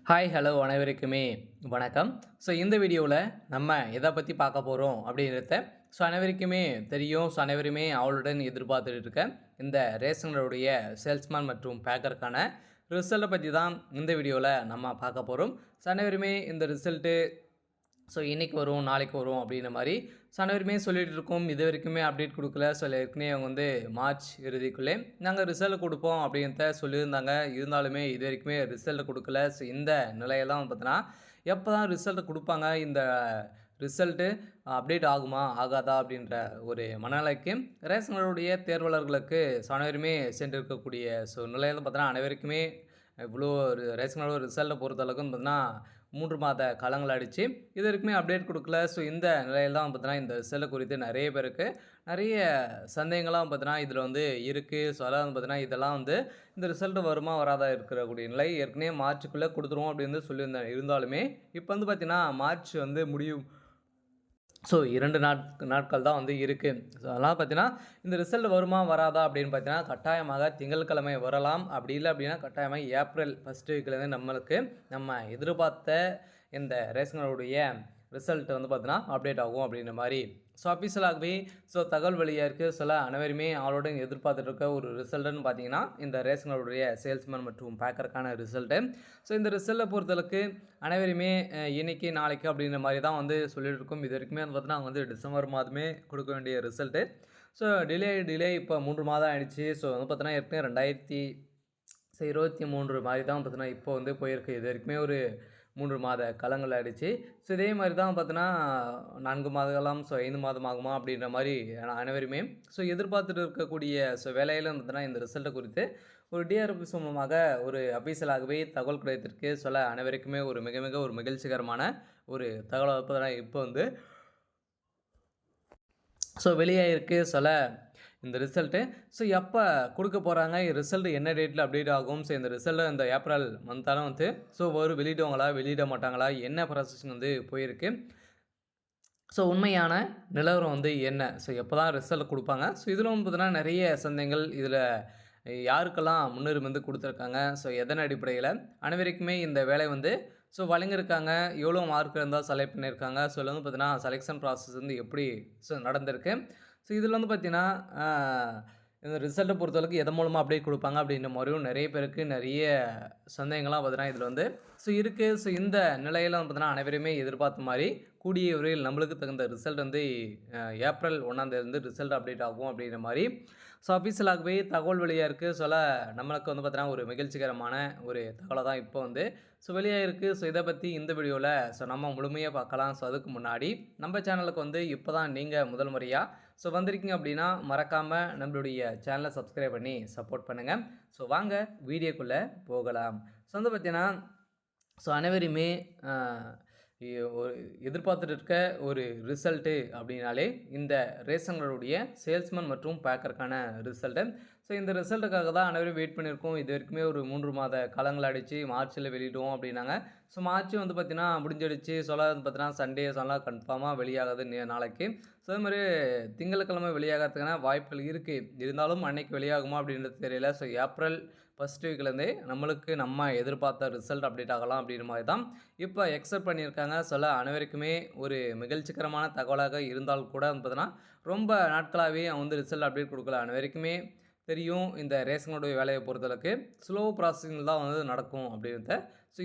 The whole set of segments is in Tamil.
ஹாய் ஹலோ அனைவருக்குமே வணக்கம். ஸோ இந்த வீடியோவில் நம்ம எதை பற்றி பார்க்க போகிறோம் அப்படின்றத அனைவருக்குமே தெரியும். அனைவருமே அவளுடன் எதிர்பார்த்துட்டு இருக்க இந்த ரேஷனுடைய சேல்ஸ்மேன் மற்றும் பேக்கருக்கான ரிசல்ட்டை பற்றி தான் இந்த வீடியோவில் நம்ம பார்க்க போகிறோம். அனைவருமே இந்த ரிசல்ட்டு இன்றைக்கி வரும், நாளைக்கு வரும் அப்படின்ற மாதிரி அனைவருமே சொல்லிகிட்டு இருக்கோம். இது வரைக்குமே அப்டேட் கொடுக்கல. ஏற்கனவே அவங்க வந்து மார்ச் இறுதிக்குள்ளே நாங்கள் ரிசல்ட் கொடுப்போம் அப்படின்றத சொல்லியிருந்தாங்க. இருந்தாலுமே இது வரைக்குமே ரிசல்ட் கொடுக்கல. இந்த நிலையெல்லாம் பார்த்தீங்கன்னா எப்போ தான் ரிசல்ட் கொடுப்பாங்க, இந்த ரிசல்ட்டு அப்டேட் ஆகுமா ஆகாதா அப்படின்ற ஒரு மனநிலைக்கு ரேஷன்களுடைய தேர்வாளர்களுக்கு அனைவருமே சென்றிருக்கக்கூடிய நிலையில் பார்த்தீங்கன்னா அனைவருக்குமே இவ்வளோ ரேஷன் ரிசல்ட்டை பொறுத்தளவுக்கு பார்த்தீங்கன்னா 3 மாத காலங்கள் ஆயிடுச்சு. இது வரைக்குமே அப்டேட் கொடுக்கல. இந்த நிலையில் தான் பார்த்தீங்கன்னா இந்த ரிசல்ட் குறித்து நிறைய பேருக்கு நிறைய சந்தேகங்கள்லாம் பார்த்தீங்கன்னா இதில் வந்து இருக்குது. அதாவது பார்த்தீங்கன்னா இதெல்லாம் வந்து இந்த ரிசல்ட் வருமா வராதா இருக்கக்கூடிய நிலை. ஏற்கனவே மார்ச்சுக்குள்ளே கொடுத்துருவோம் அப்படின்னு சொல்லியிருந்தேன். இருந்தாலுமே இப்போ வந்து பார்த்தீங்கன்னா மார்ச் வந்து முடியும். 2 நாட்கள் தான் வந்து இருக்குது. அதனால் பார்த்தீங்கன்னா இந்த ரிசல்ட் வருமா வராதா அப்படின்னு பார்த்தீங்கன்னா கட்டாயமாக திங்கட்கிழமை வரலாம். அப்படி இல்லை அப்படின்னா கட்டாயமாக ஏப்ரல் ஃபர்ஸ்ட் வீக்லேருந்து நம்ம எதிர்பார்த்த இந்த ரேஷன்களுடைய ரிசல்ட் வந்து பார்த்தீங்கன்னா அப்டேட் ஆகும் அப்படின்ற மாதிரி அஃபிஷியலாகவே தகவல் வெளியாக இருக்குது. அனைவருமே அவளோட எதிர்பார்த்துட்டு இருக்க ஒரு ரிசல்ட்டுன்னு பார்த்தீங்கன்னா இந்த ரேஷன்களுடைய சேல்ஸ்மேன் மற்றும் பேக்கருக்கான ரிசல்ட்டு. இந்த ரிசல்ட்டை பொறுத்தளவுக்கு அனைவருமே இன்னைக்கு நாளைக்கு அப்படின்ற மாதிரி தான் வந்து சொல்லிட்டு இருக்கோம். இது வரைக்குமே வந்து பார்த்தீங்கன்னா வந்து டிசம்பர் மாதமே கொடுக்க வேண்டிய ரிசல்ட்டு. டிலே இப்போ 3 மாதம் ஆயிடுச்சு. வந்து பார்த்தீங்கன்னா ஏற்கனவே 2023 மாதிரி தான் பார்த்தீங்கன்னா இப்போ வந்து போயிருக்கு. இது வரைக்குமே ஒரு 3 மாத காலங்கள் ஆயிடுச்சு. இதே மாதிரி தான் பார்த்தீங்கன்னா 4 மாதங்களாம் 5 மாதம் ஆகுமா அப்படின்ற மாதிரி அனைவருமே எதிர்பார்த்துட்டு இருக்கக்கூடிய வேலையில பார்த்தீங்கன்னா இந்த ரிசல்ட்டை குறித்து ஒரு டிஆர்பி மூலமாக ஒரு அஃபீஷியலாகவே தகவல் கிடைத்திருக்கு. அனைவருக்குமே ஒரு மிக மிக ஒரு மகிழ்ச்சிகரமான ஒரு தகவலை இப்போ வந்து வெளியாகிருக்கு. இந்த ரிசல்ட்டு எப்போ கொடுக்க போகிறாங்க, ரிசல்ட் என்ன டேட்டில் அப்டேட் ஆகும், இந்த ரிசல்ட்டு இந்த ஏப்ரல் மந்தாலும் வந்து வெளியிடுவாங்களா வெளியிட மாட்டாங்களா, என்ன ப்ராசஸ் வந்து போயிருக்கு, உண்மையான நிலவரம் வந்து என்ன, எப்போ தான் ரிசல்ட் கொடுப்பாங்க, இதில் வந்து பார்த்தீங்கன்னா நிறைய சந்தேகங்கள் இதில் யாருக்கெல்லாம் முன்னுரிமை வந்து கொடுத்துருக்காங்க, எதன் அடிப்படையில் அனைவருக்குமே இந்த வேலை வந்து வழங்கியிருக்காங்க, எவ்வளோ மார்க் இருந்தால் செலக்ட் பண்ணியிருக்காங்க, இதில் வந்து பார்த்தீங்கன்னா செலெக்ஷன் ப்ராசஸ் வந்து எப்படி நடந்திருக்கு. இதில் வந்து பார்த்தீங்கன்னா இந்த ரிசல்ட்டை பொறுத்தளவுக்கு எதன் மூலமாக அப்டேட் கொடுப்பாங்க அப்படின்ற மாதிரியும் நிறைய பேருக்கு நிறைய சந்தேகங்கள்லாம் பார்த்தீங்கன்னா இதில் வந்து இருக்குது. இந்த நிலையில் வந்து பார்த்தீங்கன்னா அனைவருமே எதிர்பார்த்த மாதிரி கூடிய விரைவில் நம்மளுக்கு தகுந்த ரிசல்ட் வந்து ஏப்ரல் 1ஆம் தேதி ரிசல்ட் அப்டேட் ஆகும் அப்படின்ற மாதிரி அஃபீஷியலாகவே தகவல் வெளியாக இருக்குது. நம்மளுக்கு வந்து பார்த்தீங்கன்னா ஒரு மகிழ்ச்சிகரமான ஒரு தகவலை தான் இப்போ வந்து வெளியாக இருக்குது. இதை பற்றி இந்த வீடியோவில் நம்ம முழுமையாக பார்க்கலாம். அதுக்கு முன்னாடி நம்ம சேனலுக்கு வந்து இப்போ தான் நீங்கள் முதல் முறையாக வந்திருக்கீங்க அப்படின்னா மறக்காமல் நம்மளுடைய சேனலை சப்ஸ்கிரைப் பண்ணி சப்போர்ட் பண்ணுங்கள். வாங்க வீடியோக்குள்ளே போகலாம். வந்து பார்த்தீங்கன்னா அனைவருமே ஒரு எதிர்பார்த்துட்டு இருக்க ஒரு ரிசல்ட்டு அப்படின்னாலே இந்த ரேஷன்களுடைய சேல்ஸ்மேன் மற்றும் பேக்கருக்கான ரிசல்ட்டு. இந்த ரிசல்ட்டுக்காக தான் அனைவரும் வெயிட் பண்ணியிருக்கோம். இது வரைக்குமே ஒரு 3 மாத காலங்கள் ஆகிடுச்சு. மார்ச்சில் வெளியிடுவோம் அப்படின்னாங்க. மார்ச் வந்து பார்த்திங்கன்னா முடிஞ்சிடுச்சு. வந்து பார்த்தீங்கன்னா சண்டே கன்ஃபார்மாக வெளியாகுது நாளைக்கு. அதே மாதிரி திங்கட்கிழமை வெளியாகிறதுக்கான வாய்ப்புகள் இருக்குது. இருந்தாலும் அன்னைக்கு வெளியாகுமா அப்படின்றது தெரியல. ஏப்ரல் ஃபர்ஸ்ட் வீக்லேருந்தே நம்ம எதிர்பார்த்த ரிசல்ட் அப்டேட் ஆகலாம் அப்படின்ற மாதிரி தான் இப்போ எக்ஸப்ட் பண்ணியிருக்காங்க. அனைவருக்குமே ஒரு மகிழ்ச்சிகரமான தகவலாக இருந்தால் கூட வந்து பார்த்தீங்கன்னா ரொம்ப நாட்களாகவே வந்து ரிசல்ட் அப்டேட் கொடுக்கல. அனைவருக்குமே தெரியும் இந்த ரேஷனுடைய வேலையை பொறுத்தளவுக்கு ஸ்லோ ப்ராசஸிங் தான் வந்து நடக்கும் அப்படின்றத.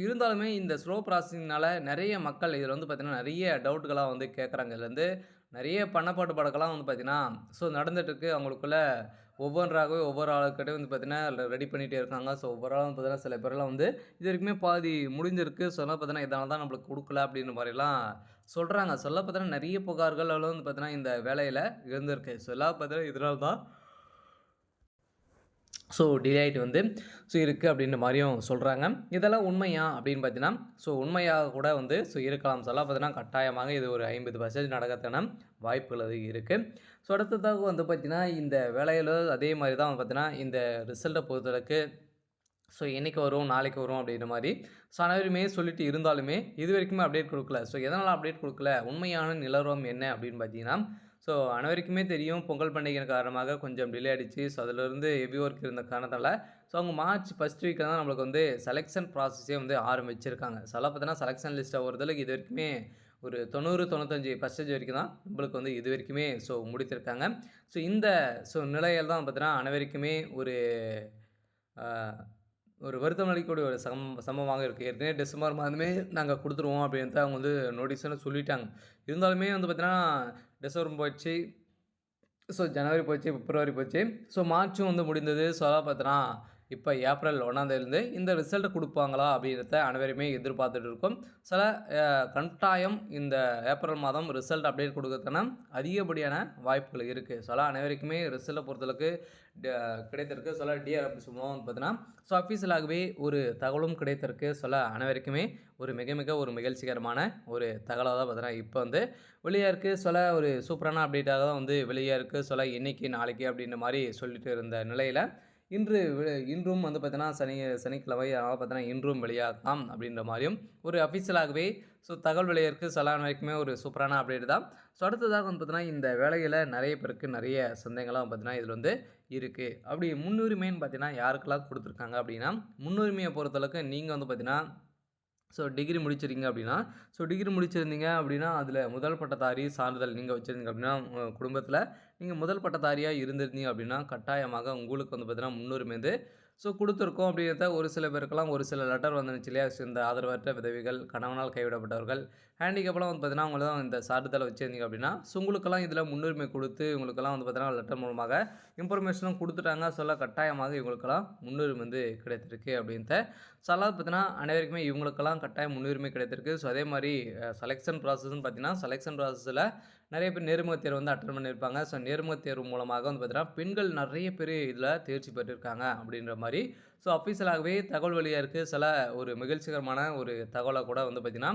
இருந்தாலுமே இந்த ஸ்லோ ப்ராசஸிங்னால நிறைய மக்கள் இதில் வந்து பார்த்திங்கன்னா நிறைய டவுட்டுகளாக வந்து கேட்குறாங்க. இதுலேருந்து நிறைய பண்ணப்பாட்டு படக்கெல்லாம் வந்து பார்த்திங்கன்னா நடந்துகிட்ருக்கு. அவங்களுக்குள்ள ஒவ்வொன்றாகவே ஒவ்வொரு ஆளுக்கிட்டே வந்து பார்த்திங்கன்னா ரெடி பண்ணிகிட்டே இருக்காங்க. ஒவ்வொரு ஆளும் பார்த்திங்கன்னா சில பேரெல்லாம் வந்து இது வரைக்குமே பாதி முடிஞ்சிருக்கு. பார்த்தீங்கன்னா இதனால தான் நம்மளுக்கு கொடுக்கல அப்படின்ற மாதிரிலாம் சொல்கிறாங்க. பார்த்தீங்கன்னா நிறைய புகார்கள் வந்து பார்த்திங்கன்னா இந்த வேலையில் இருந்திருக்கு. பார்த்தீங்கன்னா இதனால தான் டிலே ஆகிட்டு வந்து இருக்குது அப்படின்ற மாதிரியும் சொல்கிறாங்க. இதெல்லாம் உண்மையா அப்படின்னு பார்த்தீங்கன்னா உண்மையாக கூட வந்து இருக்கலாம். பார்த்தீங்கன்னா கட்டாயமாக இது ஒரு 50% நடக்கிறதுக்கான வாய்ப்புகள் அது இருக்குது. அடுத்ததாக வந்து பார்த்திங்கன்னா இந்த வேலையில் அதே மாதிரி தான் பார்த்தீங்கன்னா இந்த ரிசல்ட்டை பொறுத்தளவுக்கு என்றைக்கு வரும் நாளைக்கு வரும் அப்படின்ற மாதிரி அனைவருமே சொல்லிட்டு இருந்தாலுமே இது வரைக்குமே அப்டேட் கொடுக்கல. எதனால் அப்டேட் கொடுக்கல, உண்மையான நிலவரம் என்ன அப்படின்னு பார்த்தீங்கன்னா ஸோ அனைவருக்குமே தெரியும் பொங்கல் பண்டிகையின் காரணமாக கொஞ்சம் டிலே ஆயிடுச்சு. ஸோ அதிலிருந்து ஹெவி ஒர்க் இருந்த காரணத்தால, ஸோ அவங்க மார்ச் ஃபர்ஸ்ட் வீக்ல தான் நம்மளுக்கு வந்து செலக்ஷன் ப்ராசஸே வந்து ஆரம்பிச்சிருக்காங்க. ஸோ அதெல்லாம் பார்த்தீங்கன்னா செலக்ஷன் லிஸ்ட்ட ஒருதலுக்கு இதுவரைக்குமே ஒரு 90, 95% வரைக்கும் தான் நம்மளுக்கு வந்து இதுவரைக்குமே ஸோ முடித்திருக்காங்க. ஸோ இந்த நிலையில தான் பார்த்தீங்கன்னா அனைவருக்குமே அ ஒரு வருத்தம் அளிக்கக்கூடிய ஒரு சம்பவமாக இருக்கு. ஏற்கனவே டிசம்பர் மாதமே நாங்க குடுத்துருவோம் அப்படின்ட்டு அவங்க வந்து நோட்டீஸ்ன்னு சொல்லிட்டாங்க. இருந்தாலுமே வந்து பார்த்தீங்கன்னா, டிசம்பரும் போச்சு. ஜனவரி போச்சு, பிப்ரவரி போச்சு. மார்ச்சும் வந்து முடிந்தது. அதான் பார்த்தோன்னா, இப்ப ஏப்ரல் 1ஆம் தேதியிலருந்து இந்த ரிசல்ட்ட குடுப்பாங்களா? அப்படின்றத அனைவருமே எதிர்பார்த்துட்டு இருக்கோம். சில அ கட்டாயம் இந்த ஏப்ரல் மாதம் ரிசல்ட் அப்டேட் குடுக்கறதுக்கான அதிகப்படியான வாய்ப்புகள் இருக்கு. அதான் அனைவருக்குமே ரிசல்ட்ட பொறுத்தளவுக்கு ட கிடைத்திருக்கு. டிஆர் ஆஃபீஸ் மூலமா வந்து பார்த்தீங்கன்னா, அஃபிஷியலாகவே ஒரு தகவலும் கிடைத்திருக்கு. அனைவருக்குமே ஒரு மிக மிக ஒரு மகிழ்ச்சிகரமான ஒரு தகவலா தான் பார்த்தீங்கன்னா, இப்ப வந்து வெளியா இருக்கு. ஒரு சூப்பரான அப்டேட்டாக தான் வந்து வெளியா இருக்கு. இன்னைக்கு, நாளைக்கு அப்படின்ற மாரி சொல்லிட்டு இருந்த நிலையில, இன்றும் வந்து பார்த்தீங்கன்னா, சனிக்கிழமை அதனால பார்த்தீங்கன்னா, இன்றும் வெளியாகலாம் அப்படின்ற மாரியும் ஒரு அஃபிஷியலாகவே தகவல் வெளியா இருக்கு. அனைவருக்குமே ஒரு சூப்பரான அப்டேட் தான். அடுத்ததாக வந்து பார்த்தீங்கன்னா, இந்த வேலையில நெறைய பேருக்கு நெறைய சந்தேகங்கள்லாம் பார்த்தீங்கன்னா, இதில வந்து இருக்கு. அப்படி முன்னுரிமைன்னு பார்த்தீங்கன்னா, யாருக்கெல்லாம் குடுத்துருக்காங்க அப்படின்னா, முன்னுரிமைய பொறுத்தளவுக்கு நீங்க வந்து பார்த்தீங்கன்னா டிகிரி முடிச்சிருக்கீங்க அப்படின்னா, டிகிரி முடிச்சிருந்தீங்க அப்படின்னா, அதில முதல் பட்டதாரி சான்றிதழ் நீங்க வச்சிருந்தீங்க அப்படின்னா, உங்க குடும்பத்தில நீங்க முதல் பட்டதாரியா இருந்திருந்தீங்க அப்படின்னா, கட்டாயமாக உங்களுக்கு வந்து பார்த்தீங்கன்னா, முன்னுரிமை வந்து குடுத்துருக்கோம் அப்படிங்கிறத ஒரு சில பேருக்கெல்லாம் ஒரு சில லெட்டர் வந்துருந்துச்சு இல்லையா? இந்த ஆதரவற்ற விதவைகள், கணவனால் கைவிடப்பட்டவர்கள், ஹேண்டிகேப்லாம் வந்து பார்த்தீங்கன்னா, அவங்கலாம் இந்த சான்றிதழ வச்சிருந்தீங்க அப்படின்னா, உங்களுக்கெல்லாம் இதில முன்னுரிமை குடுத்து, உங்களுக்கெல்லாம் வந்து பார்த்தீங்கன்னா, லெட்டர் மூலமாக இன்ஃபர்மேஷனும் குடுத்துட்டாங்க. கட்டாயமாக இவங்களுக்கெல்லாம் முன்னுரிமை வந்து கிடைத்திருக்கு அப்படின்ட்டு. அதாவது பார்த்தீங்கன்னா, அனைவருக்குமே இவங்களுக்கெல்லாம் கட்டாயம் முன்னுரிமை கிடைத்திருக்கு. அதே மாரி செலக்ஷன் ப்ராசஸ்ன்னு பார்த்தீங்கன்னா, செலக்ஷன் ப்ராசஸ்ல நெறைய பேர் நேர்முகத் தேர்வு வந்து அட்டெண்ட் பண்ணியிருப்பாங்க. நேர்முகத் தேர்வு மூலமாக வந்து பார்த்தீங்கன்னா, பெண்கள் நெறைய பேரு இதில தேர்ச்சி பெற்றிருக்காங்க அப்படின்ற மாரி அஃபிஷியலாகவே தகவல் வெளியா இருக்கு. ஒரு மகிழ்ச்சிகரமான ஒரு தகவலா கூட வந்து பார்த்தீங்கன்னா,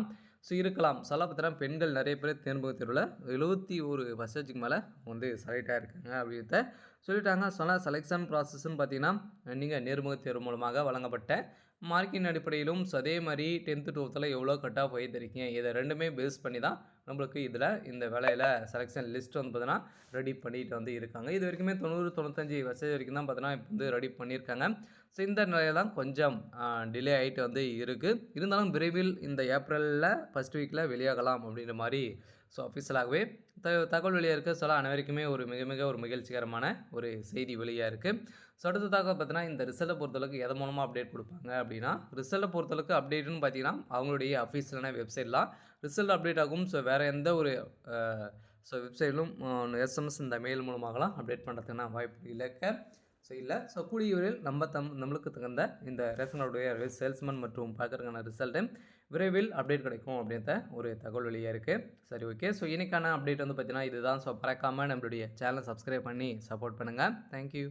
இருக்கலாம். பார்த்தீங்கன்னா, பெண்கள் நெறைய பேர் நேர்முகத் தேர்வுல 71%க்கு மேல வந்து செலக்ட் ஆயிருக்காங்க அப்படின்றத சொல்லிட்டாங்க. செலக்ஷன் ப்ராசஸ்ன்னு பார்த்தீங்கன்னா, நீங்க நேர்முகத் தேர்வு மூலமாக வழங்கப்பட்ட மார்க்கின் அடிப்படையிலும் அதே மாரி 10த், 12ல எவ்வளோ கட் ஆஃப் எடுத்திருக்கீங்க. இத 2மே பேஸ் பண்ணி தான் நம்மளுக்கு இதில இந்த வேலையில செலக்ஷன் லிஸ்ட் வந்து பார்த்தீங்கன்னா, ரெடி பண்ணிட்டு வந்து இருக்காங்க. இதுவரைக்குமே 90, 95% வரைக்கும் தான் பார்த்தீங்கன்னா, இப்ப வந்து ரெடி பண்ணியிருக்காங்க. இந்த நிலையில தான் கொஞ்சம் டிலே ஆயிட்டு வந்து இருக்கு. இருந்தாலும் விரைவில் இந்த ஏப்ரல்ல ஃபர்ஸ்ட் வீக்ல வெளியாகலாம் அப்படின்ற மாரி அஃபிஷியலாகவே தகவல் வெளியா இருக்கு. அனைவருக்குமே ஒரு மிக மிக ஒரு மகிழ்ச்சிகரமான ஒரு செய்தி வெளியா இருக்கு. அடுத்ததாக பார்த்தீங்கன்னா, இந்த ரிசல்ட்ட பொறுத்தளவுக்கு எதன் மூலமா அப்டேட் குடுப்பாங்க அப்படின்னா, ரிசல்ட்ட பொறுத்தளவுக்கு அப்டேட்ன்னு பார்த்தீங்கன்னா, அவங்களுடைய அஃபிஷியலான வெப்சைட்லாம் ரிசல்ட் அப்டேட் ஆகும். வேற எந்த ஒரு அ வெப்சைட்லும் எஸ்எம்எஸ் இந்த மெயில் மூலமாகலாம் அப்டேட் பண்ணுறதுக்கான வாய்ப்பு இல்ல. கூடிய விரைவில் நம்மளுக்கு தகுந்த இந்த ரேஷன் கார்டுடைய சேல்ஸ்மேன் மற்றும் பார்க்கறதுக்கான ரிசல்ட்டு விரைவில் அப்டேட் கிடைக்கும் அப்படின்ற ஒரு தகவல் வெளியா இருக்கு. சரி, ஓகே. இன்னைக்கான அப்டேட் வந்து பார்த்தீங்கன்னா இதுதான். மறக்காம நம்மளுடைய சேனல சப்ஸ்கிரைப் பண்ணி சப்போர்ட் பண்ணுங்க. Thank you.